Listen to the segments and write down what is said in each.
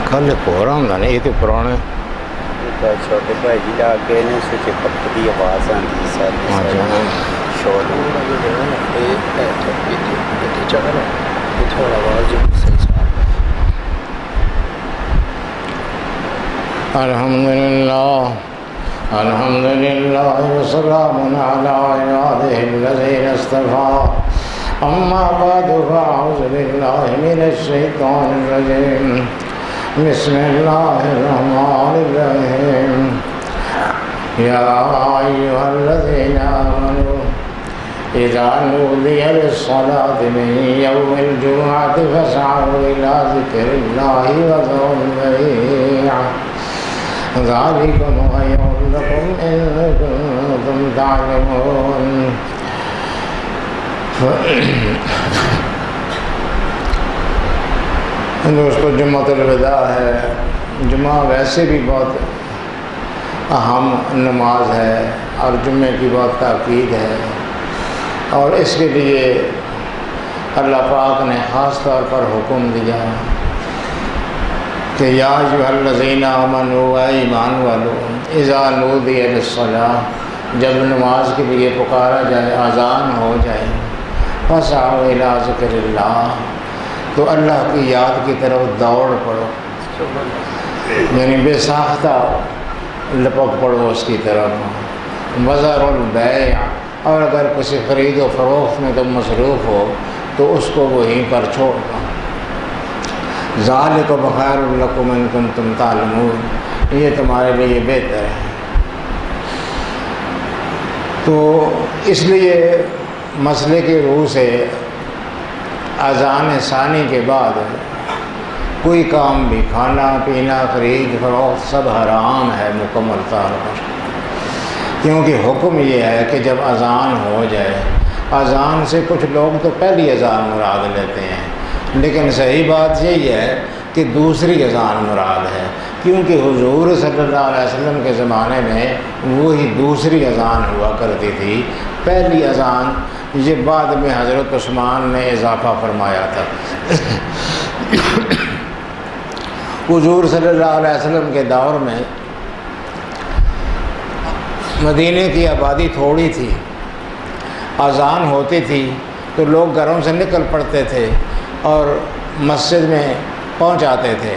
کل کورا ہوں نا یہ تو پرانا چھوٹے بھائی جی لا کے نے سوچے پپ کی آواز آتی ساری شور الحمد لله وسلام على عباده الذين اصطفى أما بعد فأعوذ بالله من الشيطان الرجيم بسم الله الرحمن الرحيم يا أيها الذين آمنوا إذا نودي للصلاة من يوم الجمعة فاسعوا إلى ذكر الله وذروا البيع ذلكم خير لكم إن كنتم تعلمون دوستو جمعۃ الوداع ہے. جمعہ ویسے بھی بہت اہم نماز ہے اور جمعے کی بہت تاکید ہے، اور اس کے لیے اللہ پاک نے خاص طور پر حکم دیا کہ یا ایھا الذین آمنوا، اے ایمان والو، اذا نودی للصلاۃ، جب نماز کے لیے پکارا جائے، اذان ہو جائے، فاسعوا الی ذکر اللہ، تو اللہ کی یاد کی طرف دوڑ پڑو، یعنی بے ساختہ لپک پڑو اس کی طرف. وذروا البیع، اور اگر کسی خرید و فروخت میں تم مصروف ہو تو اس کو وہیں پر چھوڑ دو. ذالکم خیر لکم ان کنتم تعلمون، یہ تمہارے لیے بہتر ہے. تو اس لیے مسئلے کے روح سے اذان ثانی کے بعد کوئی کام بھی، کھانا پینا خرید فروخت سب حرام ہے مکمل طور پر، کیونکہ حکم یہ ہے کہ جب اذان ہو جائے، اذان سے کچھ لوگ تو پہلی اذان مراد لیتے ہیں، لیکن صحیح بات یہی ہے کہ دوسری اذان مراد ہے، کیونکہ حضور صلی اللہ علیہ وسلم کے زمانے میں وہی دوسری اذان ہوا کرتی تھی. پہلی اذان یہ بعد میں حضرت عثمان نے اضافہ فرمایا تھا. حضور صلی اللہ علیہ وسلم کے دور میں مدینے کی آبادی تھوڑی تھی، اذان ہوتی تھی تو لوگ گھروں سے نکل پڑتے تھے اور مسجد میں پہنچ آتے تھے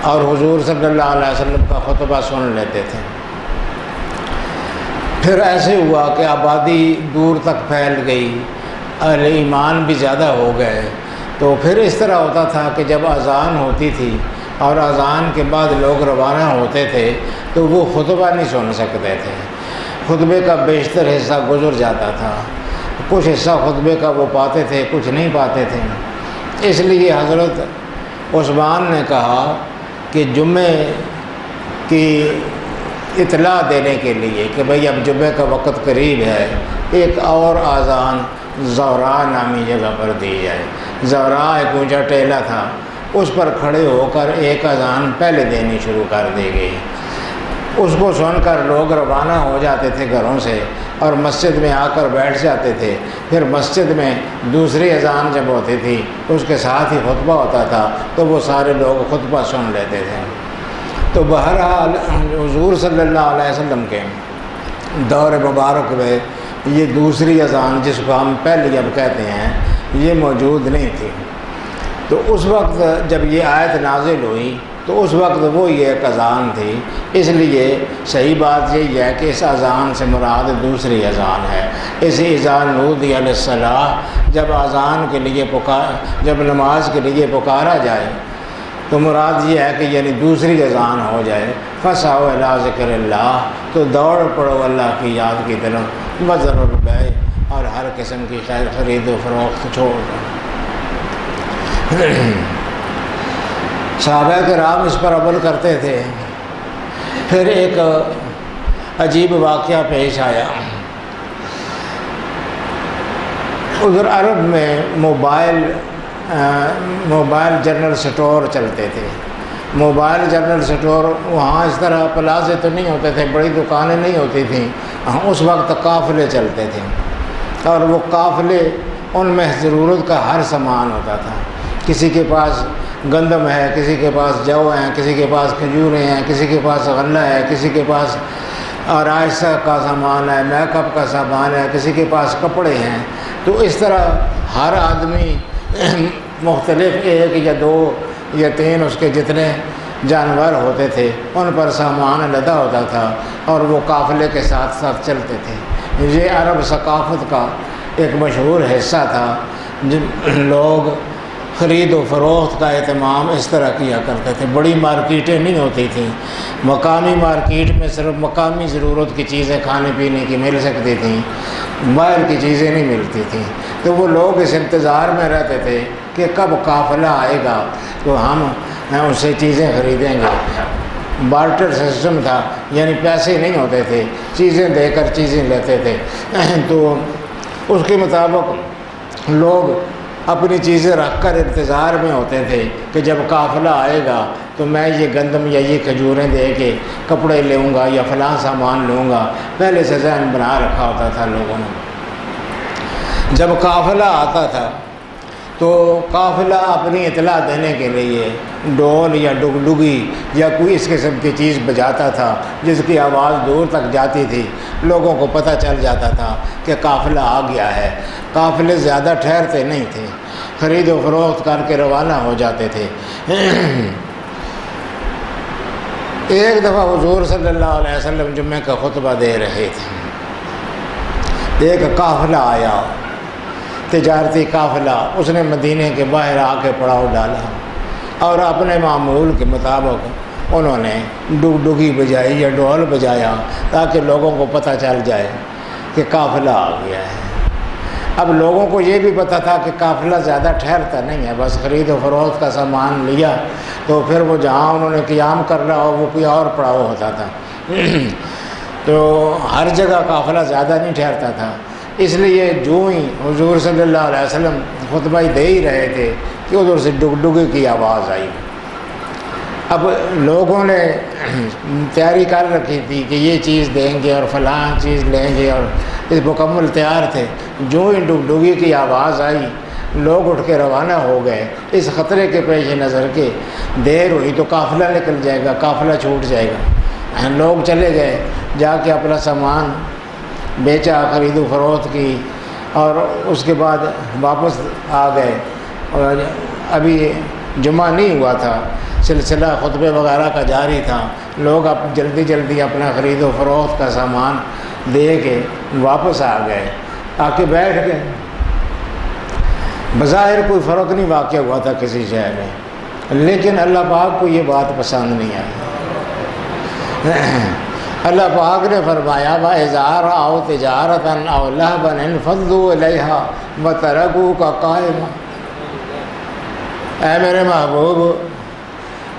اور حضور صلی اللہ علیہ وسلم کا خطبہ سن لیتے تھے. پھر ایسے ہوا کہ آبادی دور تک پھیل گئی، اہل ایمان بھی زیادہ ہو گئے، تو پھر اس طرح ہوتا تھا کہ جب اذان ہوتی تھی اور اذان کے بعد لوگ روانہ ہوتے تھے تو وہ خطبہ نہیں سن سکتے تھے، خطبے کا بیشتر حصہ گزر جاتا تھا، کچھ حصہ خطبے کا وہ پاتے تھے، کچھ نہیں پاتے تھے. اس لیے حضرت عثمان نے کہا کہ جمعے کی اطلاع دینے کے لیے کہ بھئی اب جمعے کا وقت قریب ہے، ایک اور اذان زوراء نامی جگہ پر دی جائے. زوراء ایک اونچا ٹیلا تھا، اس پر کھڑے ہو کر ایک اذان پہلے دینی شروع کر دی گئی. اس کو سن کر لوگ روانہ ہو جاتے تھے گھروں سے اور مسجد میں آ کر بیٹھ جاتے تھے. پھر مسجد میں دوسری اذان جب ہوتی تھی اس کے ساتھ ہی خطبہ ہوتا تھا تو وہ سارے لوگ خطبہ سن لیتے تھے. تو بہرحال حضور صلی اللہ علیہ وسلم کے دور مبارک میں یہ دوسری اذان، جس کو ہم پہلی اب کہتے ہیں، یہ موجود نہیں تھی. تو اس وقت جب یہ آیت نازل ہوئی تو اس وقت وہ یہ ایک اذان تھی. اس لیے صحیح بات یہی ہے کہ اس اذان سے مراد دوسری اذان ہے. اسی اذان نودی للصلاۃ، جب اذان کے لیے جب نماز کے لیے پکارا جائے تو مراد یہ ہے کہ یعنی دوسری اذان ہو جائے. فاسعوا الی ذکر اللہ، تو دوڑ پڑو اللہ کی یاد کی طرف. وذروا البیع، اور ہر قسم کی خرید و فروخت چھوڑ دو. صحابہ کرام اس پر عمل کرتے تھے. پھر ایک عجیب واقعہ پیش آیا. ادھر عرب میں موبائل جنرل سٹور چلتے تھے. موبائل جنرل سٹور وہاں اس طرح پلازے تو نہیں ہوتے تھے، بڑی دکانیں نہیں ہوتی تھیں. اس وقت قافلے چلتے تھے اور وہ قافلے ان میں ضرورت کا ہر سامان ہوتا تھا. کسی کے پاس گندم ہے، کسی کے پاس جو ہیں، کسی کے پاس کھجوریں ہیں، کسی کے پاس غلہ ہے، کسی کے پاس آرائش کا سامان ہے، میک اپ کا سامان ہے، کسی کے پاس کپڑے ہیں۔ تو اس طرح ہر آدمی مختلف ایک یا دو یا تین اس کے جتنے جانور ہوتے تھے ان پر سامان لدا ہوتا تھا اور وہ قافلے کے ساتھ ساتھ چلتے تھے۔ یہ عرب ثقافت کا ایک مشہور حصہ تھا۔ لوگ خرید و فروخت کا اہتمام اس طرح کیا کرتے تھے۔ بڑی مارکیٹیں نہیں ہوتی تھیں، مقامی مارکیٹ میں صرف مقامی ضرورت کی چیزیں کھانے پینے کی مل سکتی تھیں، باہر کی چیزیں نہیں ملتی تھیں۔ تو وہ لوگ اس انتظار میں رہتے تھے کہ کب قافلہ آئے گا تو ہم اس سے چیزیں خریدیں گے۔ بارٹر سسٹم تھا، یعنی پیسے نہیں ہوتے تھے، چیزیں دے کر چیزیں لیتے تھے۔ تو اس کے مطابق لوگ اپنی چیزیں رکھ کر انتظار میں ہوتے تھے کہ جب قافلہ آئے گا تو میں یہ گندم یا یہ کھجوریں دے کے کپڑے لوں گا یا فلاں سامان لوں گا۔ پہلے سے ذہن بنا رکھا ہوتا تھا لوگوں نے۔ جب قافلہ آتا تھا تو قافلہ اپنی اطلاع دینے کے لیے ڈول یا ڈگڈگی یا کوئی اس قسم کی چیز بجاتا تھا جس کی آواز دور تک جاتی تھی، لوگوں کو پتہ چل جاتا تھا کہ قافلہ آ گیا ہے۔ قافلے زیادہ ٹھہرتے نہیں تھے، خرید و فروخت کر کے روانہ ہو جاتے تھے۔ ایک دفعہ حضور صلی اللہ علیہ وسلم جمعہ کا خطبہ دے رہے تھے، ایک قافلہ آیا، تجارتی قافلہ، اس نے مدینے کے باہر آ کے پڑاؤ ڈالا اور اپنے معمول کے مطابق انہوں نے ڈگڈگی بجائی یا ڈول بجایا تاکہ لوگوں کو پتہ چل جائے کہ قافلہ آ گیا ہے۔ اب لوگوں کو یہ بھی پتہ تھا کہ قافلہ زیادہ ٹھہرتا نہیں ہے، بس خرید و فروخت کا سامان لیا تو پھر وہ جہاں انہوں نے قیام کرنا ہو وہ کوئی اور پڑاؤ ہوتا تھا۔ تو ہر جگہ قافلہ زیادہ نہیں ٹھہرتا تھا، اس لیے جو ہی حضور صلی اللہ علیہ وسلم خطبہ دے ہی رہے تھے کہ ادھر سے ڈگڈگی کی آواز آئی۔ اب لوگوں نے تیاری کر رکھی تھی کہ یہ چیز دیں گے اور فلاں چیز لیں گے اور اس مکمل تیار تھے۔ جو ہی ڈگڈگی کی آواز آئی لوگ اٹھ کے روانہ ہو گئے، اس خطرے کے پیش نظر کے دیر ہوئی تو قافلہ نکل جائے گا، قافلہ چھوٹ جائے گا۔ لوگ چلے گئے، جا کے اپنا سامان بیچا، خرید و فروخت کی اور اس کے بعد واپس آ گئے۔ اور ابھی جمعہ نہیں ہوا تھا، سلسلہ خطبے وغیرہ کا جاری تھا، لوگ اب جلدی جلدی اپنا خرید و فروخت کا سامان دے کے واپس آ گئے، آ کے بیٹھ گئے۔ بظاہر کوئی فرق نہیں واقع ہوا تھا کسی شہر میں، لیکن اللہ پاک کو یہ بات پسند نہیں آئی۔ اللہ پاک نے فرمایا وَإِذَا رَأَوْا تِجَارَةً أَوْ لَهْوًا انفضوا إِلَيْهَا وَتَرَكُوكَ قَائِمًا۔ اے میرے محبوب،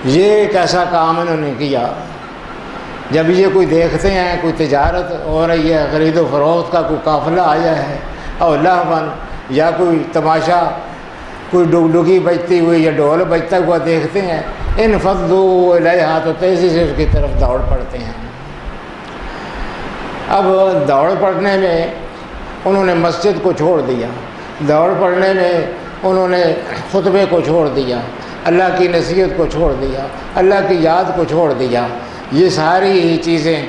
یہ ایک ایسا کام انہوں نے کیا، جب یہ کوئی دیکھتے ہیں کوئی تجارت ہو رہی ہے، خرید و فروخت کا کوئی قافلہ آیا ہے، اور لہون یا کوئی تماشا، کوئی ڈگڈگی بجتی ہوئی یا ڈھول بجتا ہوا دیکھتے ہیں، انفضوا الیہا تو تیزی سے اس کی طرف دوڑ پڑتے ہیں۔ اب دوڑ پڑنے میں انہوں نے مسجد کو چھوڑ دیا، دوڑ پڑنے میں انہوں نے خطبے کو چھوڑ دیا، اللہ کی نصیحت کو چھوڑ دیا، اللہ کی یاد کو چھوڑ دیا۔ یہ ساری ہی چیزیں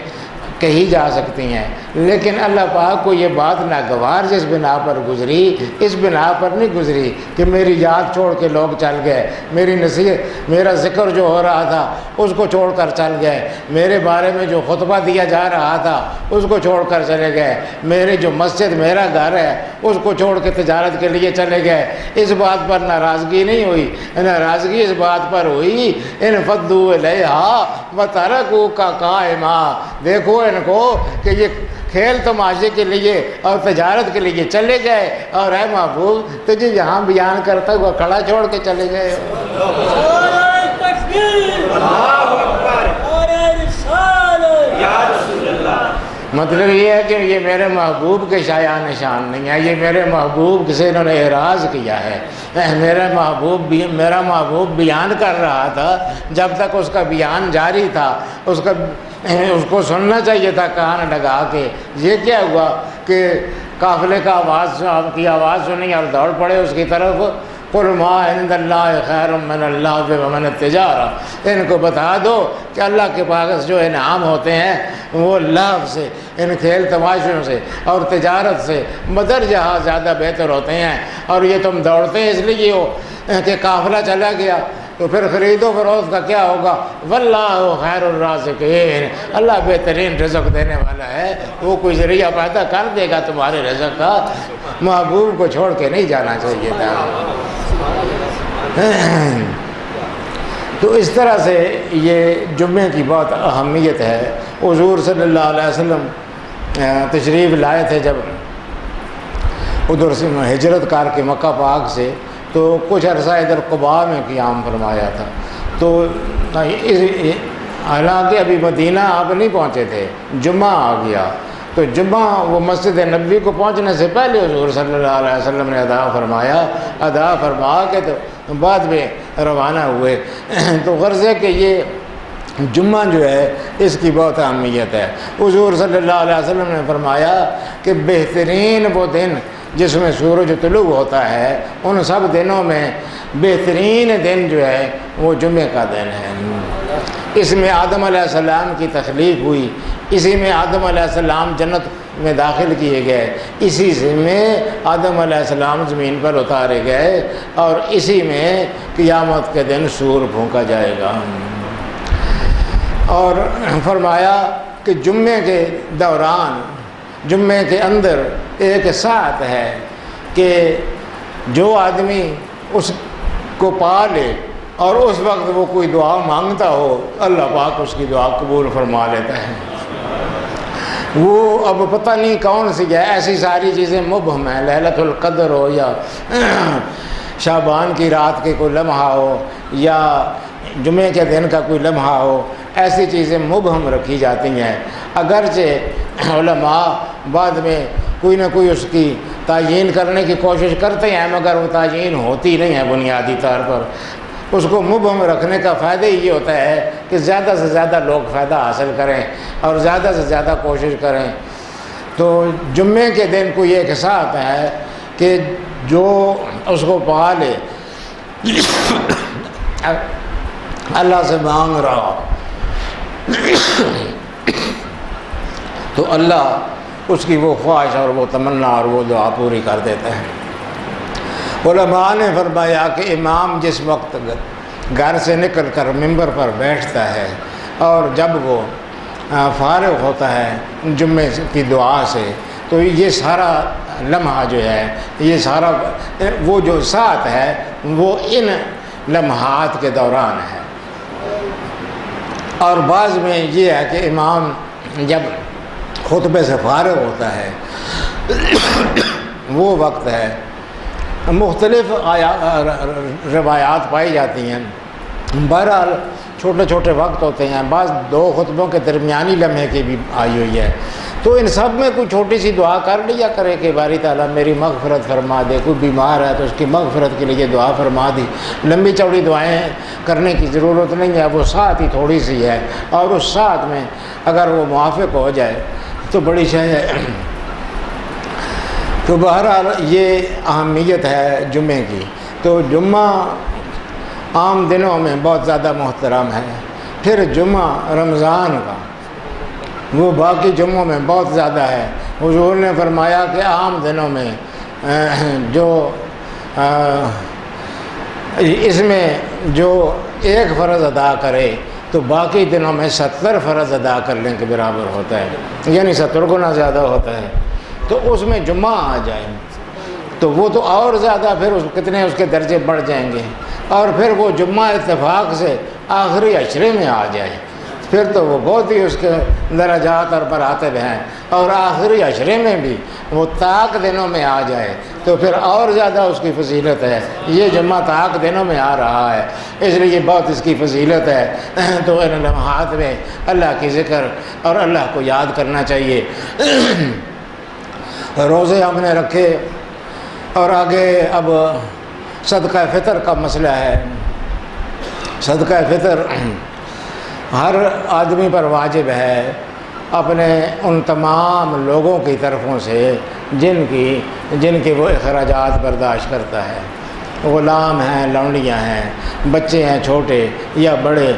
کہی جا سکتی ہیں، لیکن اللہ پاک کو یہ بات ناگوار جس بنا پر گزری، اس بنا پر نہیں گزری کہ میری یاد چھوڑ کے لوگ چل گئے، میری نصیحت، میرا ذکر جو ہو رہا تھا اس کو چھوڑ کر چل گئے، میرے بارے میں جو خطبہ دیا جا رہا تھا اس کو چھوڑ کر چلے گئے، میرے جو مسجد میرا گھر ہے اس کو چھوڑ کے تجارت کے لیے چلے گئے۔ اس بات پر ناراضگی نہیں ہوئی، ناراضگی اس بات پر ہوئی انفضوا الیہا وترکوک قائما، دیکھو ان کو کہ یہ کھیل تماشے کے لیے اور تجارت کے لیے چلے گئے، اور اے محبوب تجھے یہاں بیان کرتا ہوا کھڑا چھوڑ کے چلے گئے۔ مطلب یہ ہے کہ یہ میرے محبوب کے شایع نشان نہیں ہے، یہ میرے محبوب سے انہوں نے اعراض کیا ہے۔ میرا محبوب بیان کر رہا تھا، جب تک اس کا بیان جاری تھا اس کو سننا چاہیے تھا کان لگا کے۔ یہ کیا ہوا کہ قافلے کا کی آواز سنی اور دوڑ پڑے اس کی طرف، قل ما عند اللہ خیر من اللہ ومن التجارہ، ان کو بتا دو کہ اللہ کے پاس جو انعام ہوتے ہیں وہ لہو سے، ان کھیل تماشوں سے اور تجارت سے بدرجہ زیادہ بہتر ہوتے ہیں، اور یہ تم دوڑتے ہیں اس لیے ہو کہ قافلہ چلا گیا تو پھر خرید و فروخت کا کیا ہوگا؟ واللہ خیر الرازقین، اللہ بہترین رزق دینے والا ہے، وہ کوئی ذریعہ پیدا کر دے گا تمہارے رزق کا، محبوب کو چھوڑ کے نہیں جانا چاہیے تھا۔ تو اس طرح سے یہ جمعے کی بہت اہمیت ہے۔ حضور صلی اللہ علیہ وسلم تشریف لائے تھے جب ادھر سے ہجرت کر کے مکہ پاک سے، تو کچھ عرصہ ادھر قباء میں قیام فرمایا تھا، تو حالانکہ ابھی مدینہ آپ نہیں پہنچے تھے، جمعہ آ گیا، تو جمعہ وہ مسجد نبوی کو پہنچنے سے پہلے حضور صلی اللہ علیہ وسلم نے ادا فرما کے تو بعد میں روانہ ہوئے۔ تو غرض ہے کہ یہ جمعہ جو ہے اس کی بہت اہمیت ہے۔ حضور صلی اللہ علیہ وسلم نے فرمایا کہ بہترین وہ دن جس میں سورج طلوع ہوتا ہے، ان سب دنوں میں بہترین دن جو ہے وہ جمعے کا دن ہے۔ اس میں آدم علیہ السلام کی تخلیق ہوئی، اسی میں آدم علیہ السلام جنت میں داخل کیے گئے، اسی سے میں آدم علیہ السلام زمین پر اتارے گئے، اور اسی میں قیامت کے دن سور پھونکا جائے گا۔ اور فرمایا کہ جمعے کے دوران، جمعے کے اندر ایک ساعت ہے کہ جو آدمی اس کو پا لے اور اس وقت وہ کوئی دعا مانگتا ہو، اللہ پاک اس کی دعا قبول فرما لیتا ہے۔ وہ اب پتہ نہیں کون سی ہے، ایسی ساری چیزیں مبہم ہیں، لیلۃ القدر ہو یا شعبان کی رات کے کوئی لمحہ ہو یا جمعے کے دن کا کوئی لمحہ ہو، ایسی چیزیں مبہم رکھی جاتی ہیں۔ اگرچہ علماء بعد میں کوئی نہ کوئی اس کی تعیین کرنے کی کوشش کرتے ہیں، مگر وہ تعیین ہوتی نہیں ہے بنیادی طور پر۔ اس کو مبہم رکھنے کا فائدہ یہ ہوتا ہے کہ زیادہ سے زیادہ لوگ فائدہ حاصل کریں اور زیادہ سے زیادہ کوشش کریں۔ تو جمعے کے دن کو یہ ایک ساتھ ہے کہ جو اس کو پا لے، اللہ سے مانگ رہا تو اللہ اس کی وہ خواہش اور وہ تمنا اور وہ دعا پوری کر دیتا ہے۔ علماء نے فرمایا کہ امام جس وقت گھر سے نکل کر ممبر پر بیٹھتا ہے اور جب وہ فارغ ہوتا ہے جمعے کی دعا سے، تو یہ سارا لمحہ جو ہے، یہ سارا وہ جو ساتھ ہے وہ ان لمحات کے دوران ہے۔ اور بعض میں یہ ہے کہ امام جب خطبے سے فارغ ہوتا ہے وہ وقت ہے۔ مختلف روایات پائی جاتی ہیں، بہرحال چھوٹے چھوٹے وقت ہوتے ہیں، بعض دو خطبوں کے درمیانی لمحے کی بھی آئی ہوئی ہے۔ تو ان سب میں کوئی چھوٹی سی دعا کر لیا کرے کہ باری تعالیٰ میری مغفرت فرما دے، کوئی بیمار ہے تو اس کی مغفرت کے لیے دعا فرما دی۔ لمبی چوڑی دعائیں کرنے کی ضرورت نہیں ہے، وہ ساتھ ہی تھوڑی سی ہے، اور اس ساتھ میں اگر وہ موافق ہو جائے تو بڑی شے ہے۔ تو بہرحال یہ اہمیت ہے جمعے کی۔ تو جمعہ عام دنوں میں بہت زیادہ محترم ہے، پھر جمعہ رمضان کا وہ باقی جمعوں میں بہت زیادہ ہے۔ حضور نے فرمایا کہ عام دنوں میں جو اس میں جو ایک فرض ادا کرے تو باقی دنوں میں 70 فرض ادا کرنے کے برابر ہوتا ہے، یعنی 70 گنا زیادہ ہوتا ہے۔ تو اس میں جمعہ آ جائے تو وہ تو اور زیادہ پھر کتنے اس کے درجے بڑھ جائیں گے، اور پھر وہ جمعہ اتفاق سے آخری عشرے میں آ جائے پھر تو وہ بہت ہی اس کے درجات اور مراتب ہیں، اور آخری عشرے میں بھی وہ طاق دنوں میں آ جائے تو پھر اور زیادہ اس کی فضیلت ہے۔ یہ جمعہ طاق دنوں میں آ رہا ہے، اس لیے بہت اس کی فضیلت ہے۔ تو ان لمحات میں اللہ کی ذکر اور اللہ کو یاد کرنا چاہیے۔ روزے ہم نے رکھے، اور آگے اب صدقہ فطر کا مسئلہ ہے۔ صدقہ فطر ہر آدمی پر واجب ہے اپنے ان تمام لوگوں کی طرفوں سے جن کے وہ اخراجات برداشت کرتا ہے۔ غلام ہیں، لونڈیاں ہیں، بچے ہیں چھوٹے یا بڑے،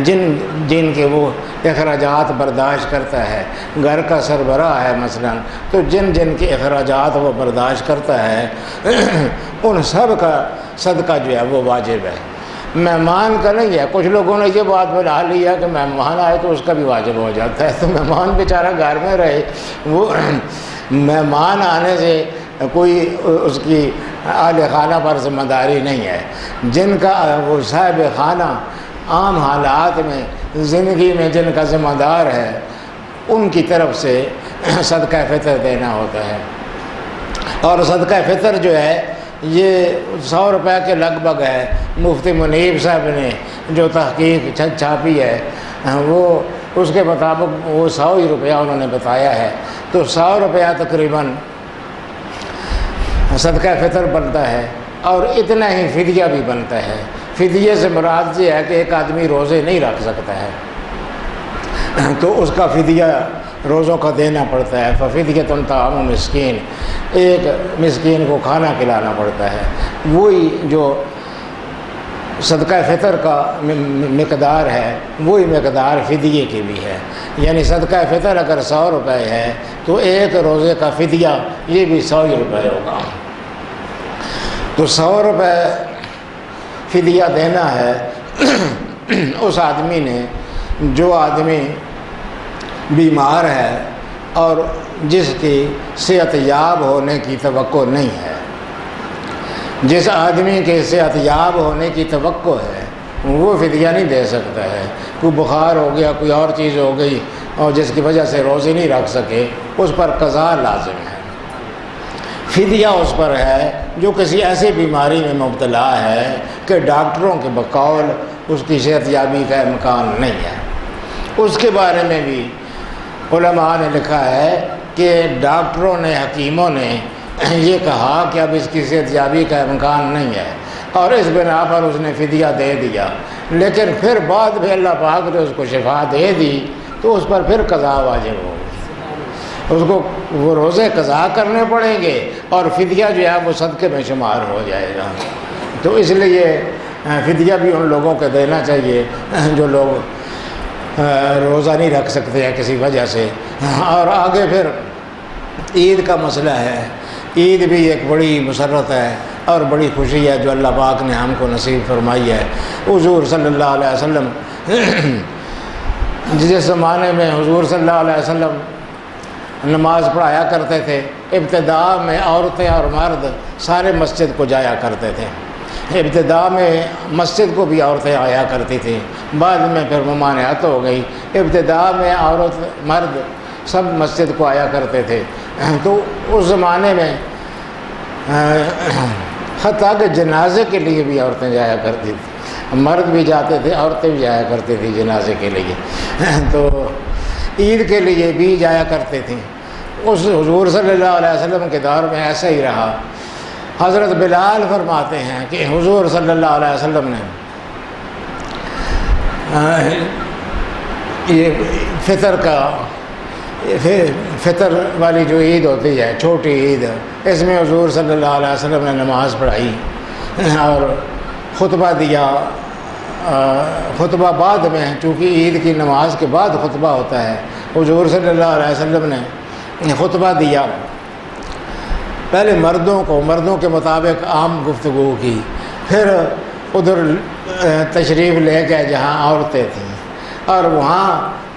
جن کے وہ اخراجات برداشت کرتا ہے، گھر کا سربراہ ہے مثلا، تو جن کے اخراجات وہ برداشت کرتا ہے ان سب کا صدقہ جو ہے وہ واجب ہے، مہمان کا نہیں ہے۔ کچھ لوگوں نے یہ بات بنا لی ہے کہ مہمان آئے تو اس کا بھی واجب ہو جاتا ہے، تو مہمان بیچارہ گھر میں رہے، وہ مہمان آنے سے کوئی اس کی اہل خانہ پر ذمہ داری نہیں ہے۔ جن کا وہ صاحب خانہ عام حالات میں زندگی میں جن کا ذمہ دار ہے ان کی طرف سے صدقہ فطر دینا ہوتا ہے۔ اور صدقہ فطر جو ہے یہ 100 روپے کے لگ بھگ ہے۔ مفتی منیب صاحب نے جو تحقیق چھاپی ہے وہ اس کے مطابق وہ 100 ہی روپیہ انہوں نے بتایا ہے، تو 100 روپیہ تقریباً صدقہ فطر بنتا ہے، اور اتنا ہی فدیہ بھی بنتا ہے۔ فدیے سے مراد یہ ہے کہ ایک آدمی روزے نہیں رکھ سکتا ہے تو اس کا فدیہ روزوں کا دینا پڑتا ہے۔ ففدیۃ طعام مسکین، ایک مسکین کو کھانا کھلانا پڑتا ہے۔ وہی جو صدقہ فطر کا مقدار ہے وہی مقدار فدیے کی بھی ہے، یعنی صدقہ فطر اگر 100 روپے ہے تو ایک روزے کا فدیہ یہ بھی 100 ہی روپے ہوگا۔ تو 100 روپے فدیہ دینا ہے اس آدمی نے جو آدمی بیمار ہے اور جس کی صحت یاب ہونے کی توقع نہیں ہے۔ جس آدمی کے صحت یاب ہونے کی توقع ہے وہ فدیہ نہیں دے سکتا ہے۔ کوئی بخار ہو گیا، کوئی اور چیز ہو گئی اور جس کی وجہ سے روزے نہیں رکھ سکے، اس پر قضا لازم ہے۔ فدیہ اس پر ہے جو کسی ایسی بیماری میں مبتلا ہے کہ ڈاکٹروں کے بقول اس کی صحت یابی کا امکان نہیں ہے۔ اس کے بارے میں بھی علماء نے لکھا ہے کہ ڈاکٹروں نے، حکیموں نے یہ کہا کہ اب اس کی صحت یابی کا امکان نہیں ہے، اور اس بنا پر اس نے فدیہ دے دیا، لیکن پھر بعد میں اللہ پاک نے اس کو شفا دے دی تو اس پر پھر قضا واجب ہوگی، اس کو وہ روزے قضا کرنے پڑیں گے اور فدیہ جو ہے وہ صدقے میں شمار ہو جائے گا۔ تو اس لیے فدیہ بھی ان لوگوں کو دینا چاہیے جو لوگ روزہ نہیں رکھ سکتے ہیں کسی وجہ سے۔ اور آگے پھر عید کا مسئلہ ہے۔ عید بھی ایک بڑی مسرت ہے اور بڑی خوشی ہے جو اللہ پاک نے ہم کو نصیب فرمائی ہے۔ حضور صلی اللہ علیہ وسلم جس زمانے میں حضور صلی اللہ علیہ وسلم نماز پڑھایا کرتے تھے، ابتدا میں عورتیں اور مرد سارے مسجد کو جایا کرتے تھے۔ ابتدا میں مسجد کو بھی عورتیں آیا کرتی تھیں، بعد میں پھر ممانعت ہو گئی۔ ابتدا میں عورت مرد سب مسجد کو آیا کرتے تھے، تو اس زمانے میں حتیٰ کہ جنازے کے لیے بھی عورتیں جایا کرتی تھیں، مرد بھی جاتے تھے، عورتیں بھی جایا کرتی تھیں جنازے کے لیے، تو عید کے لیے بھی جایا کرتے تھیں۔ اس حضور صلی اللہ علیہ وسلم کے دور میں ایسا ہی رہا۔ حضرت بلال فرماتے ہیں کہ حضور صلی اللہ علیہ وسلم نے یہ فطر والی جو عید ہوتی ہے، چھوٹی عید، اس میں حضور صلی اللہ علیہ وسلم نے نماز پڑھائی اور خطبہ دیا۔ خطبہ بعد میں، چونکہ عید کی نماز کے بعد خطبہ ہوتا ہے، حضور صلی اللہ علیہ وسلم نے خطبہ دیا۔ پہلے مردوں کے مطابق عام گفتگو کی، پھر ادھر تشریف لے گئے جہاں عورتیں تھیں اور وہاں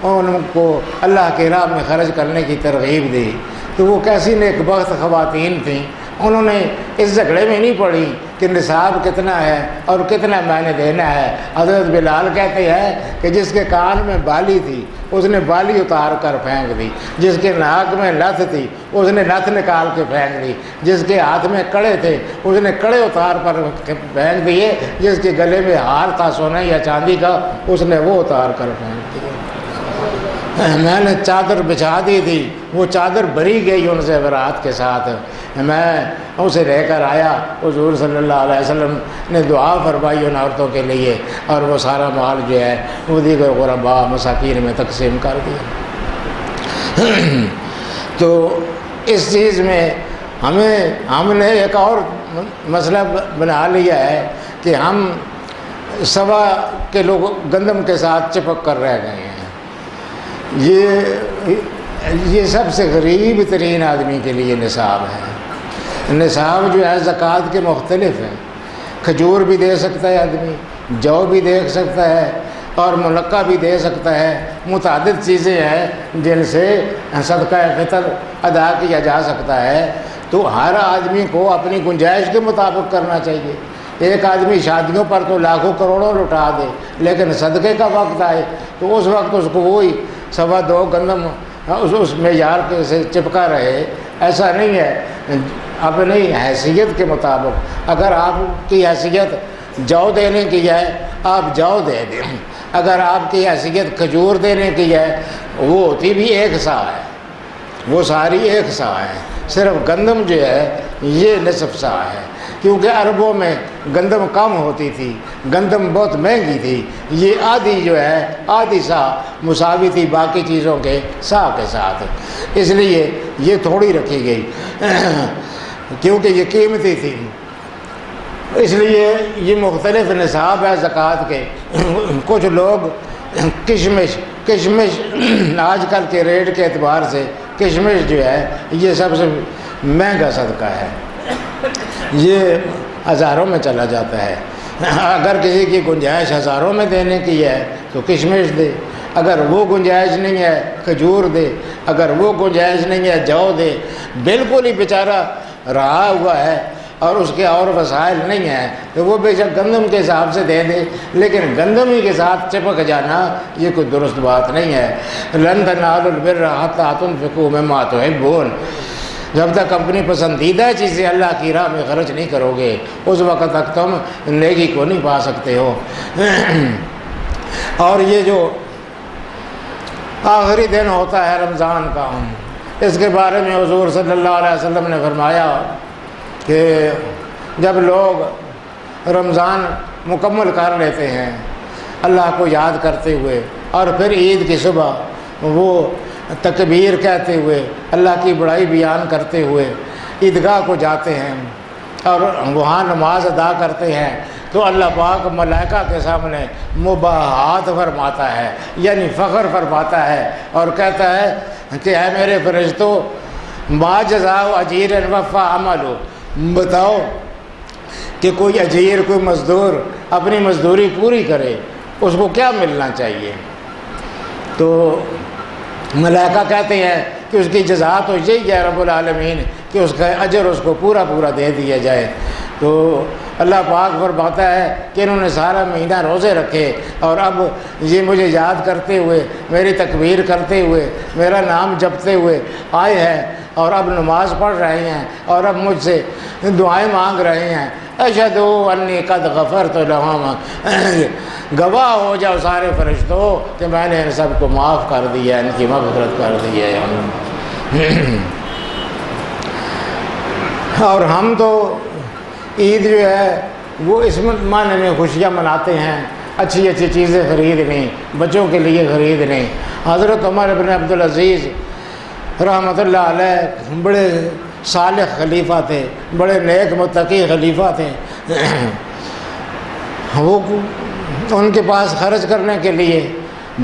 ان کو اللہ کی راہ میں خرچ کرنے کی ترغیب دی۔ تو وہ کیسی نیک بخت خواتین تھیں، انہوں نے اس جھگڑے میں نہیں پڑی کہ نصاب کتنا ہے اور کتنا میں نے دینا ہے۔ حضرت بلال کہتے ہیں کہ جس کے کان میں بالی تھی اس نے بالی اتار کر پھینک دی، جس کے ناک میں لت تھی اس نے لت نکال کے پھینک دی، جس کے ہاتھ میں کڑے تھے اس نے کڑے اتار پر پھینک دیے، جس کے گلے میں ہار تھا سونے یا چاندی کا اس نے وہ اتار کر پھینک دیے۔ میں نے چادر بچھا دی تھی، وہ چادر بھری گئی ان سے برات کے ساتھ، میں اسے لے کر آیا، حضور صلی اللہ علیہ وسلم نے دعا فرمائی ان عورتوں کے لیے، اور وہ سارا مال جو ہے وہ دیگر غرباء مساکین میں تقسیم کر دیا۔ تو اس چیز میں ہم نے ایک اور مسئلہ بنا لیا ہے کہ ہم 1.25 کلو گندم کے ساتھ چپک کر رہ گئے ہیں۔ یہ سب سے غریب ترین آدمی کے لیے نصاب ہے۔ نصاب جو ہے زکوٰۃ کے مختلف ہیں، کھجور بھی دے سکتا ہے آدمی، جو بھی دے سکتا ہے اور ملکہ بھی دے سکتا ہے، متعدد چیزیں ہیں جن سے صدقہ فطر ادا کیا جا سکتا ہے۔ تو ہر آدمی کو اپنی گنجائش کے مطابق کرنا چاہیے۔ ایک آدمی شادیوں پر تو لاکھوں کروڑوں لٹا دے، لیکن صدقے کا وقت آئے تو اس وقت اس کو وہی 2.25 گندم اس معیار کے سے چپکا رہے، ایسا نہیں ہے۔ اپنی حیثیت کے مطابق، اگر آپ کی حیثیت جو دینے کی ہے آپ جو دے دیں، اگر آپ کی حیثیت کھجور دینے کی ہے وہ ہوتی بھی 1 سا ہے، وہ ساری 1 سا ہے۔ صرف گندم جو ہے یہ نصف سا ہے، کیونکہ عربوں میں گندم کم ہوتی تھی، گندم بہت مہنگی تھی، یہ آدھی جو ہے آدھی سا مساوی تھی باقی چیزوں کے سا کے ساتھ، اس لیے یہ تھوڑی رکھی گئی کیونکہ یہ قیمتی تھی۔ اس لیے یہ مختلف نصاب ہے زکوٰۃ کے۔ کچھ لوگ کشمش آج کل کے ریٹ کے اعتبار سے کشمش جو ہے یہ سب سے مہنگا صدقہ ہے، یہ ہزاروں میں چلا جاتا ہے۔ اگر کسی کی گنجائش ہزاروں میں دینے کی ہے تو کشمش دے، اگر وہ گنجائش نہیں ہے کھجور دے، اگر وہ گنجائش نہیں ہے جو دے۔ بالکل ہی بیچارہ رہا ہوا ہے اور اس کے اور وسائل نہیں ہیں تو وہ بے شک گندم کے حساب سے دے دے، لیکن گندم ہی کے ساتھ چپک جانا یہ کوئی درست بات نہیں ہے۔ لن تنالوا البر حتی تنفقوا مما تحبون، جب تک اپنی پسندیدہ چیزیں اللہ کی راہ میں خرچ نہیں کرو گے اس وقت تک تم نیکی کو نہیں پا سکتے ہو۔ اور یہ جو آخری دن ہوتا ہے رمضان کا، اس کے بارے میں حضور صلی اللہ علیہ وسلم نے فرمایا کہ جب لوگ رمضان مکمل کر لیتے ہیں اللہ کو یاد کرتے ہوئے اور پھر عید کی صبح وہ تکبیر کہتے ہوئے اللہ کی بڑائی بیان کرتے ہوئے عیدگاہ کو جاتے ہیں اور وہاں نماز ادا کرتے ہیں تو اللہ پاک ملائکہ کے سامنے مباحات فرماتا ہے، یعنی فخر فرماتا ہے اور کہتا ہے کہ اے میرے فرشتوں ما جزاء اجیر وفا عمل، بتاؤ کہ کوئی اجیر کوئی مزدور اپنی مزدوری پوری کرے اس کو کیا ملنا چاہیے؟ تو ملائکہ کہتے ہیں کہ اس کی جزا تو یہی ہے رب العالمین کہ اس کا اجر اس کو پورا دے دیا جائے۔ تو اللہ پاک فرماتا ہے کہ انہوں نے سارا مہینہ روزے رکھے اور اب یہ مجھے یاد کرتے ہوئے میری تکبیر کرتے ہوئے میرا نام جپتے ہوئے آئے ہیں اور اب نماز پڑھ رہے ہیں اور اب مجھ سے دعائیں مانگ رہے ہیں۔ اشہد انی قد غفرت لہم، گواہ ہو جاؤ سارے فرشتوں کہ میں نے ان سب کو معاف کر دیا، ان کی مغفرت کر دی ہے۔ اور ہم تو عید جو ہے وہ اس معنی میں خوشیاں مناتے ہیں، اچھی چیزیں خریدنی، بچوں کے لیے خریدنی۔ حضرت عمر بن عبدالعزیز رحمۃ اللہ علیہ بڑے صالح خلیفہ تھے، بڑے نیک متقی خلیفہ تھے۔ وہ ان کے پاس خرچ کرنے کے لیے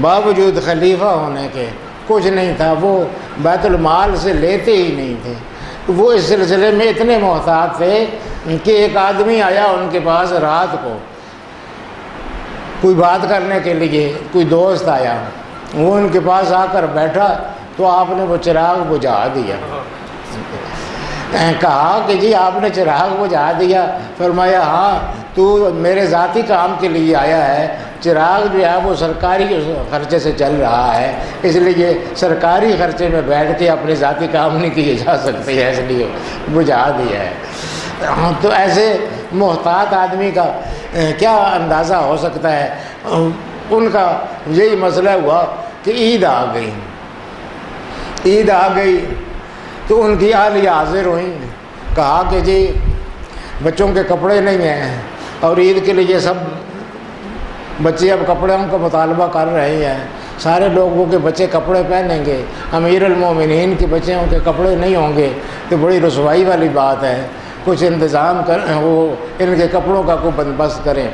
باوجود خلیفہ ہونے کے کچھ نہیں تھا، وہ بیت المال سے لیتے ہی نہیں تھے۔ وہ اس سلسلے میں اتنے محتاط تھے کہ ایک آدمی آیا ان کے پاس رات کو کوئی بات کرنے کے لیے، کوئی دوست آیا، وہ ان کے پاس آ کر بیٹھا تو آپ نے وہ چراغ بجھا دیا۔ کہا کہ جی آپ نے چراغ بجھا دیا؟ فرمایا ہاں، تو میرے ذاتی کام کے لیے آیا ہے، چراغ جو ہے وہ سرکاری خرچے سے چل رہا ہے، اس لیے سرکاری خرچے میں بیٹھ کے اپنے ذاتی کام نہیں کیے جا سکتے ہیں، اس لیے بجھا دیا ہے۔ تو ایسے محتاط آدمی کا کیا اندازہ ہو سکتا ہے؟ ان کا یہی مسئلہ ہوا کہ عید آ گئی تو ان کی اہلیہ حاضر ہوئیں، کہا کہ جی بچوں کے کپڑے نہیں ہیں اور عید کے لیے سب بچے اب کپڑوں کا مطالبہ کر رہے ہیں، سارے لوگوں کے بچے کپڑے پہنیں گے، امیر المومنین کے بچوں کے کپڑے نہیں ہوں گے تو بڑی رسوائی والی بات ہے۔ کچھ انتظام کریں، وہ ان کے کپڑوں کا کوئی بندوبست کریں۔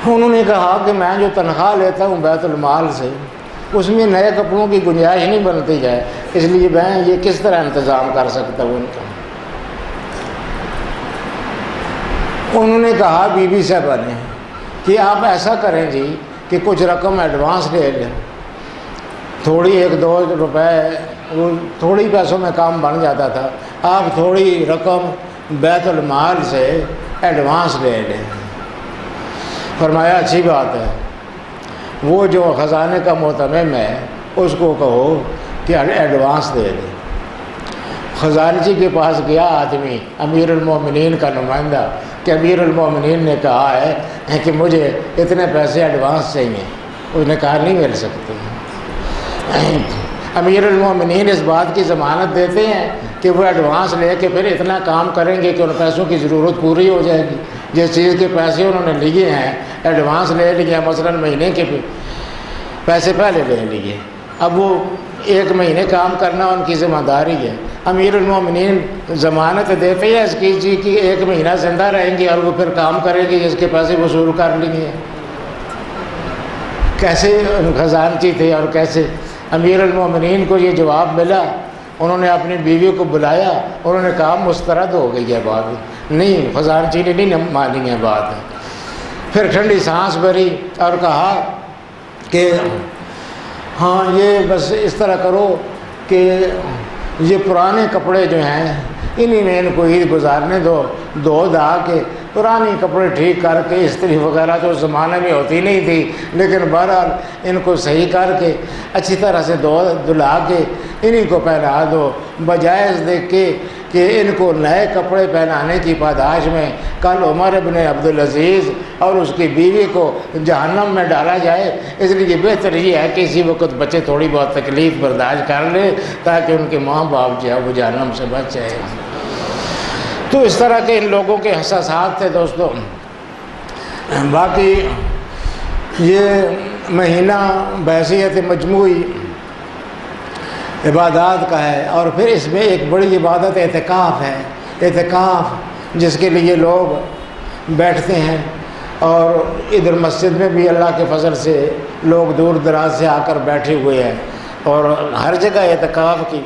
انہوں نے کہا کہ میں جو تنخواہ لیتا ہوں بیت المال سے، اس میں نئے کپڑوں کی گنجائش نہیں بنتی ہے، اس لیے میں یہ کس طرح انتظام کر سکتا ہوں ان کا۔ انہوں نے کہا بی بی صاحبہ نے کہ آپ ایسا کریں جی کہ کچھ رقم ایڈوانس لے لیں، تھوڑی 1-2 روپے، وہ تھوڑی پیسوں میں کام بن جاتا تھا، آپ تھوڑی رقم بیت المال سے ایڈوانس لے لیں۔ فرمایا اچھی بات ہے، وہ جو خزانے کا محتمم ہے اس کو کہو کہ ایڈوانس دے دے۔ خزانچی کے پاس گیا آدمی، امیر المومنین کا نمائندہ، کہ امیر المومنین نے کہا ہے کہ مجھے اتنے پیسے ایڈوانس چاہیے۔ اس نے کہا نہیں مل سکتے۔ امیر المومنین اس بات کی ضمانت دیتے ہیں کہ وہ ایڈوانس لے کے پھر اتنا کام کریں گے کہ ان پیسوں کی ضرورت پوری ہو جائے گی۔ جس چیز کے پیسے انہوں نے لیے ہیں، ایڈوانس لے لیے، مثلاً مہینے کے پیسے پہلے لے لیے، اب وہ 1 مہینے کام کرنا ان کی ذمہ داری ہے۔ امیر المومنین ضمانت دیتے ہیں اس کی جی کہ 1 مہینہ زندہ رہیں گے اور وہ پھر کام کریں گے جس کے پیسے وصول کر لیں گے۔ کیسے خزانچی تھے اور کیسے امیر المومنین کو یہ جواب ملا۔ انہوں نے اپنی بیوی کو بلایا، انہوں نے کہا مسترد ہو گئی ہے بات، نہیں خزانچی نے نہیں مانی ہے بات۔ پھر ٹھنڈی سانس بھری اور کہا کہ ہاں یہ بس اس طرح کرو کہ یہ پرانے کپڑے جو ہیں انہی میں ان کو عید گزارنے دو، دھو دھا کے پرانے کپڑے ٹھیک کر کے، استری وغیرہ تو اس زمانے میں ہوتی نہیں تھی، لیکن بہرحال ان کو صحیح کر کے اچھی طرح سے دھلا کے انہی کو پہنا دو، بجائے اس دیکھ کے کہ ان کو نئے کپڑے پہنانے کی پاداش میں کل عمر ابن عبدالعزیز اور اس کی بیوی کو جہنم میں ڈالا جائے۔ اس لیے بہتر یہ ہے کہ اسی وقت بچے تھوڑی بہت تکلیف برداشت کر لیں تاکہ ان کے ماں باپ جو ہے وہ جہنم سے بچ جائے۔ تو اس طرح کے ان لوگوں کے حساسات تھے دوستوں۔ باقی یہ مہینہ بحیثیت مجموعی عبادات کا ہے، اور پھر اس میں ایک بڑی عبادت اعتکاف ہے۔ اعتکاف جس کے لیے لوگ بیٹھتے ہیں، اور ادھر مسجد میں بھی اللہ کے فضل سے لوگ دور دراز سے آ کر بیٹھے ہوئے ہیں، اور ہر جگہ اعتکاف کی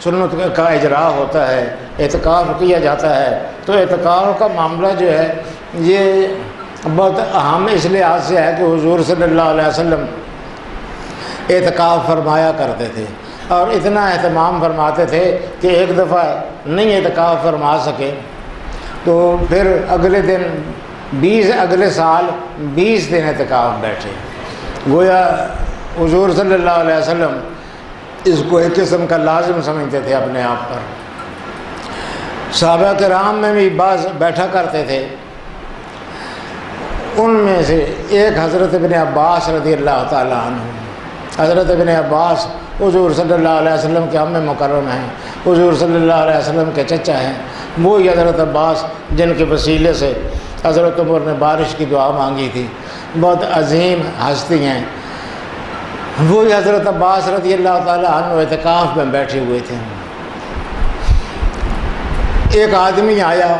سنت کا اجرا ہوتا ہے، اعتکاف کیا جاتا ہے۔ تو اعتکاف کا معاملہ جو ہے یہ بہت اہم اس لحاظ سے ہے کہ حضور صلی اللہ علیہ وسلم اعتکاف فرمایا کرتے تھے، اور اتنا اہتمام فرماتے تھے کہ ایک دفعہ نہیں اعتکاف فرما سکے تو پھر اگلے سال 20 دن اعتکاف بیٹھے۔ گویا حضور صلی اللہ علیہ وسلم اس کو ایک قسم کا لازم سمجھتے تھے اپنے آپ پر۔ صحابہ کرام میں بھی بعض بیٹھا کرتے تھے، ان میں سے ایک حضرت ابن عباس رضی اللہ تعالیٰ عنہ۔ حضرت ابن عباس حضور صلی اللہ علیہ وسلم کے عم مکرم ہیں، حضور صلی اللہ علیہ وسلم کے چچا ہیں، وہی حضرت عباس جن کے وسیلے سے حضرت عمر نے بارش کی دعا مانگی تھی، بہت عظیم ہستی ہیں۔ وہی حضرت عباس رضی اللہ تعالیٰ عنہ اعتکاف میں بیٹھے ہوئے تھے۔ ایک آدمی آیا،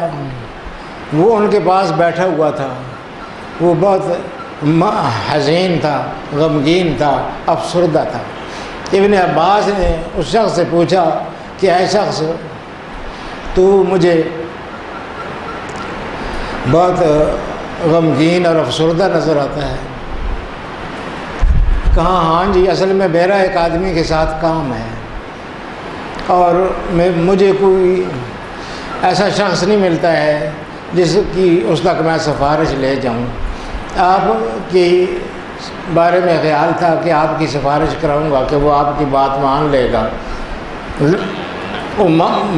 وہ ان کے پاس بیٹھا ہوا تھا، وہ بہت حزین تھا، غمگین تھا، افسردہ تھا۔ ابن عباس نے اس شخص سے پوچھا کہ اے شخص، تو مجھے بہت غمگین اور افسردہ نظر آتا ہے۔ کہا ہاں جی، اصل میں میرا ایک آدمی کے ساتھ کام ہے، اور مجھے کوئی ایسا شخص نہیں ملتا ہے جس کی اس تک میں سفارش لے جاؤں۔ آپ کی بارے میں خیال تھا کہ آپ کی سفارش کراؤں گا کہ وہ آپ کی بات مان لے گا۔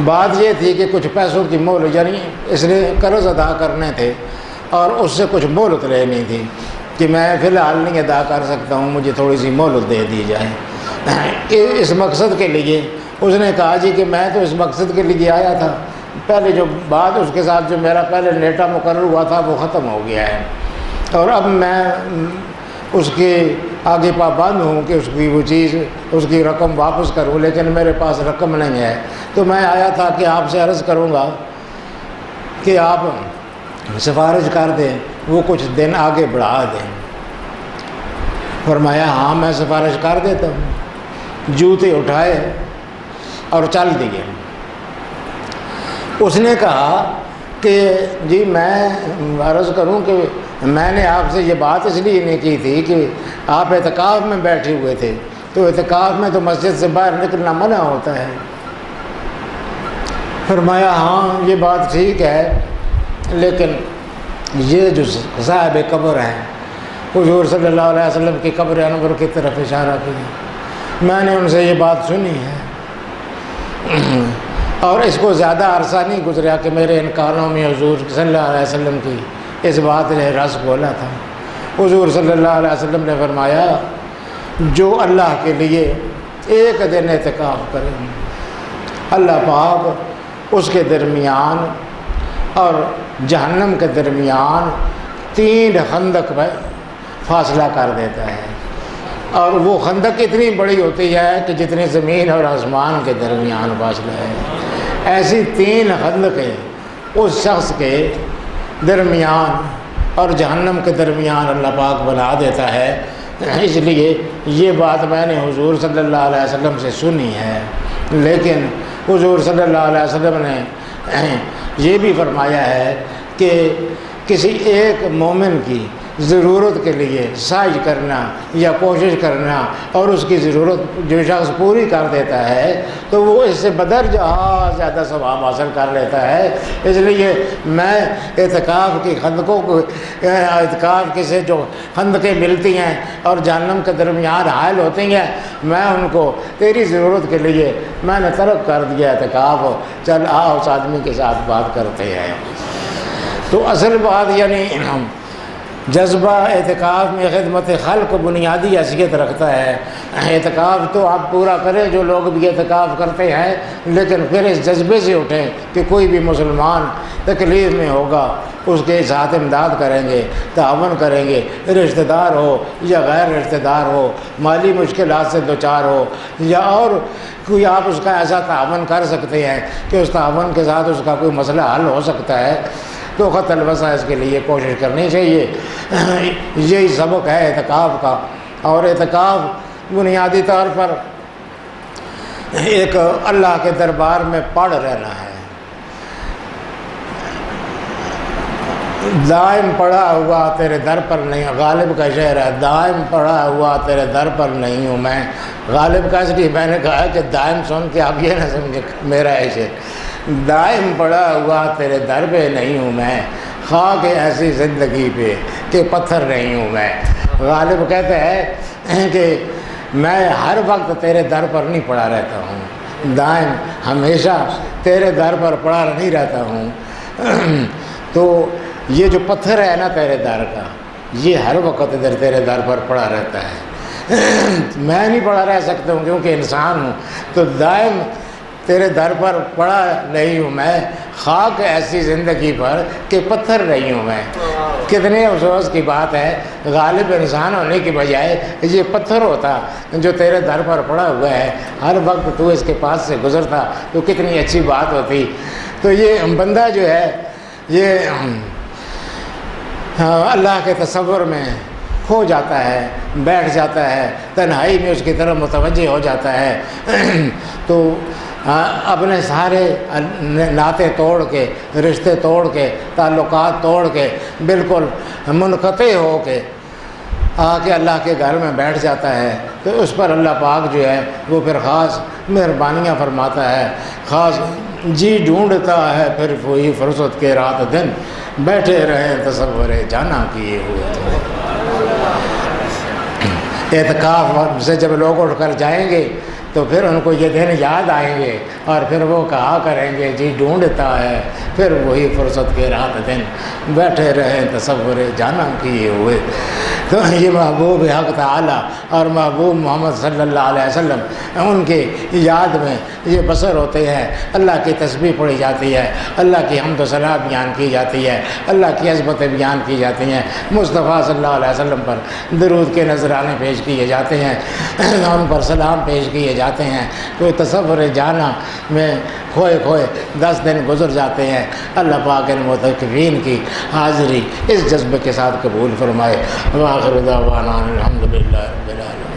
بات یہ تھی کہ کچھ پیسوں کی مہلت، یعنی اس نے قرض ادا کرنے تھے اور اس سے کچھ مہلت لینی تھی کہ میں فی الحال نہیں ادا کر سکتا ہوں، مجھے تھوڑی سی مہلت دے دی جائے۔ اس مقصد کے لیے اس نے کہا جی کہ میں تو اس مقصد کے لیے آیا تھا، پہلے جو بات اس کے ساتھ جو میرا پہلے نیٹا مقرر ہوا تھا وہ ختم ہو گیا ہے، اور اب میں اس کے آگے پابند ہوں کہ اس کی وہ چیز، اس کی رقم واپس کروں، لیکن میرے پاس رقم نہیں ہے۔ تو میں آیا تھا کہ آپ سے عرض کروں گا کہ آپ سفارش کر دیں، وہ کچھ دن آگے بڑھا دیں۔ فرمایا ہاں میں سفارش کر دیتا ہوں۔ جوتے اٹھائے اور چل دیے۔ اس نے کہا کہ جی میں عرض کروں کہ میں نے آپ سے یہ بات اس لیے نہیں کی تھی کہ آپ اعتکاف میں بیٹھے ہوئے تھے، تو اعتکاف میں تو مسجد سے باہر نکلنا منع ہوتا ہے۔ فرمایا ہاں یہ بات ٹھیک ہے، لیکن یہ جو صاحب قبر ہیں حضور صلی اللہ علیہ وسلم کی قبر انور کی طرف اشارہ کیا، میں نے ان سے یہ بات سنی ہے، اور اس کو زیادہ عرصہ نہیں گزرا کہ میرے ان کانوں میں حضور صلی اللہ علیہ وسلم کی اس بات نے رس کھولا تھا۔ حضور صلی اللہ علیہ وسلم نے فرمایا جو اللہ کے لیے ایک دن اعتکاف کرے، اللہ پاک اس کے درمیان اور جہنم کے درمیان 3 خندق میں فاصلہ کر دیتا ہے، اور وہ خندق اتنی بڑی ہوتی ہے کہ جتنی زمین اور آسمان کے درمیان فاصلہ ہے، ایسی 3 خندقیں اس شخص کے درمیان اور جہنم کے درمیان اللہ پاک بنا دیتا ہے۔ اس لیے یہ بات میں نے حضور صلی اللہ علیہ وسلم سے سنی ہے، لیکن حضور صلی اللہ علیہ وسلم نے یہ بھی فرمایا ہے کہ کسی ایک مومن کی ضرورت کے لیے سعی کرنا یا کوشش کرنا اور اس کی ضرورت جو شخص پوری کر دیتا ہے تو وہ اس سے بدرجہ زیادہ ثواب حاصل کر لیتا ہے۔ اس لیے میں اعتکاف کی خندقوں کو اعتکاف کی سے جو خندقیں ملتی ہیں اور جہنم کے درمیان حائل ہوتی ہیں، میں ان کو تیری ضرورت کے لیے میں نے ترک کر دیا اعتکاف، چل اس آدمی کے ساتھ بات کرتے ہیں۔ تو اصل بات یعنی جذبہ اعتکاف میں خدمت خلق بنیادی حیثیت رکھتا ہے۔ اعتکاف تو آپ پورا کریں جو لوگ بھی اعتکاف کرتے ہیں، لیکن پھر اس جذبے سے اٹھیں کہ کوئی بھی مسلمان تکلیف میں ہوگا اس کے ساتھ امداد کریں گے، تعاون کریں گے، رشتہ دار ہو یا غیر رشتہ دار ہو، مالی مشکلات سے دوچار ہو یا اور کوئی، آپ اس کا ایسا تعاون کر سکتے ہیں کہ اس تعاون کے ساتھ اس کا کوئی مسئلہ حل ہو سکتا ہے، تو خط الوسع اس کے لیے کوشش کرنی چاہیے۔ یہی سبق ہے اعتکاف کا، اور اعتکاف بنیادی طور پر ایک اللہ کے دربار میں پڑھ رہنا ہے، دائم پڑا ہوا تیرے در پر نہیں، غالب کا شعر ہے، دائم پڑا ہوا تیرے در پر نہیں ہوں میں۔ غالب کا اس لیے میں نے کہا کہ دائم سن کے آپ یہ نہ سمجھے میرا ہے شعر، دائم پڑا ہوا تیرے در پہ نہیں ہوں میں، خاک ایسی زندگی پہ کہ پتھر نہیں ہوں میں۔ غالب کہتے ہیں کہ میں ہر وقت تیرے در پر نہیں پڑا رہتا ہوں، دائم ہمیشہ تیرے در پر پڑا نہیں رہتا ہوں۔ تو یہ جو پتھر ہے نا تیرے در کا، یہ ہر وقت ادھر تیرے در پر پڑا رہتا ہے، میں نہیں پڑا رہ سکتا ہوں کیونکہ انسان ہوں، تو دائم تیرے در پر پڑا نہیں ہوں میں، خاک ایسی زندگی پر کہ پتھر نہیں ہوں میں۔ کتنے افسوس کی بات ہے، غالب انسان ہونے کی بجائے یہ پتھر ہوتا جو تیرے در پر پڑا ہوا ہے، ہر وقت تو اس کے پاس سے گزرتا تو کتنی اچھی بات ہوتی۔ تو یہ بندہ جو ہے یہ اللہ کے تصور میں کھو جاتا ہے، بیٹھ جاتا ہے، تنہائی میں اس کی طرف متوجہ ہو جاتا ہے، تو اپنے سارے ناطے توڑ کے، رشتے توڑ کے، تعلقات توڑ کے، بالکل منقطع ہو کے آ کے اللہ کے گھر میں بیٹھ جاتا ہے، تو اس پر اللہ پاک جو ہے وہ پھر خاص مہربانیاں فرماتا ہے، خاص جی ڈھونڈتا ہے پھر وہی فرصت کے رات دن، بیٹھے رہیں تصور جانا کیے ہوئے۔ اعتکاف سے جب لوگ اٹھ کر جائیں گے تو پھر ان کو یہ دن یاد آئیں گے، اور پھر وہ کہا کریں گے جی ڈھونڈتا ہے پھر وہی فرصت کے رات دن، بیٹھے رہیں تصور جانا کیے ہوئے۔ تو یہ محبوب حق تعالی اور محبوب محمد صلی اللہ علیہ وسلم ان کے یاد میں یہ بسر ہوتے ہیں، اللہ کی تسبیح پڑھی جاتی ہے، اللہ کی حمد و ثنا بیان کی جاتی ہے، اللہ کی عظمتیں بیان کی جاتی ہیں، مصطفیٰ صلی اللہ علیہ وسلم پر درود کے نذرانے پیش کیے جاتے ہیں، ان پر سلام پیش کیے جاتے ہیں۔ کوئی تصور جانا میں کھوئے 10 دن گزر جاتے ہیں۔ اللہ پاک ان متقین کی حاضری اس جذبے کے ساتھ قبول فرمائے۔ وآخر دعوانا الحمدللہ رب العالمین۔